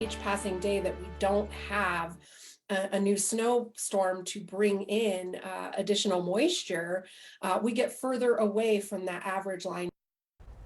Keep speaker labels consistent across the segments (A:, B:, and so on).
A: Each passing day that we don't have a new snowstorm to bring in additional moisture, we get further away from that average line.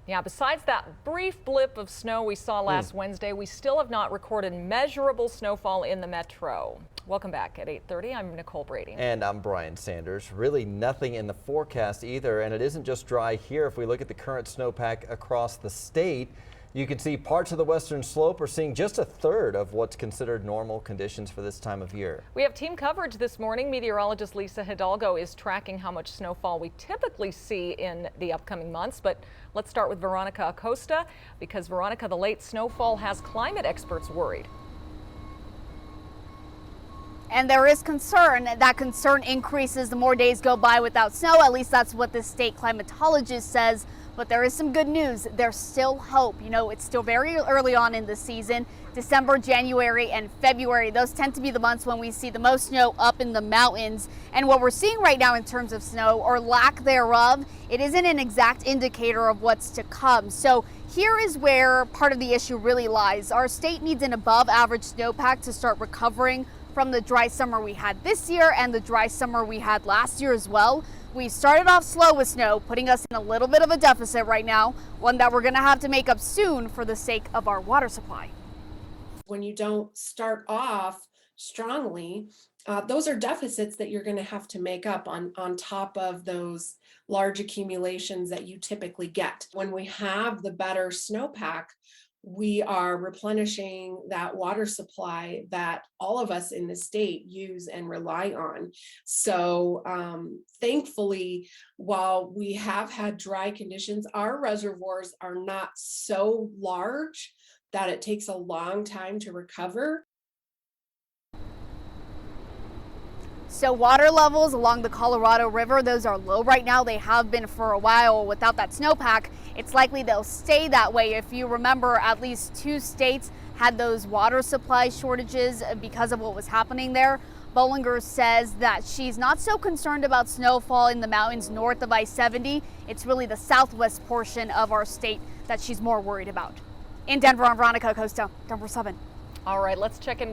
B: Yeah, besides that brief blip of snow we saw last Wednesday, we still have not recorded measurable snowfall in the metro. Welcome back at 8:30. I'm Nicole Brady.
C: And I'm Brian Sanders. Really nothing in the forecast either, and it isn't just dry here. If we look at the current snowpack across the state, you can see parts of the western slope are seeing just a third of what's considered normal conditions for this time of year.
B: We have team coverage this morning. Meteorologist Lisa Hidalgo is tracking how much snowfall we typically see in the upcoming months. But let's start with Veronica ACOSTA, because Veronica, the late snowfall has climate experts worried.
D: And there is concern. That concern increases the more days go by without snow. At least that's what the state climatologist says. But there is some good news. There's still hope. You know, it's still very early on in the season. December, January, and February, those tend to be the months when we see the most snow up in the mountains. And what we're seeing right now in terms of snow, or lack thereof, it isn't an exact indicator of what's to come. So here is where part of the issue really lies. Our state needs an above average snowpack to start recovering from the dry summer we had this year and the dry summer we had last year as well. We started off slow with snow, putting us in a little bit of a deficit right now, one that we're going to have to make up soon for the sake of our water supply.
A: When you don't start off strongly, those are deficits that you're going to have to make up on top of those large accumulations that you typically get. When we have the better snowpack, we are replenishing that water supply that all of us in the state use and rely on. So thankfully, while we have had dry conditions, our reservoirs are not so large that it takes a long time to recover.
D: So water levels along the Colorado River, those are low right now. They have been for a while. Without that snowpack, it's likely they'll stay that way. If you remember, at least 2 states had those water supply shortages because of what was happening there. Bolinger says that she's not so concerned about snowfall in the mountains north of I-70. It's really the southwest portion of our state that she's more worried about. In Denver, I'm Veronica ACOSTA, Denver 7.
B: All right, let's check in.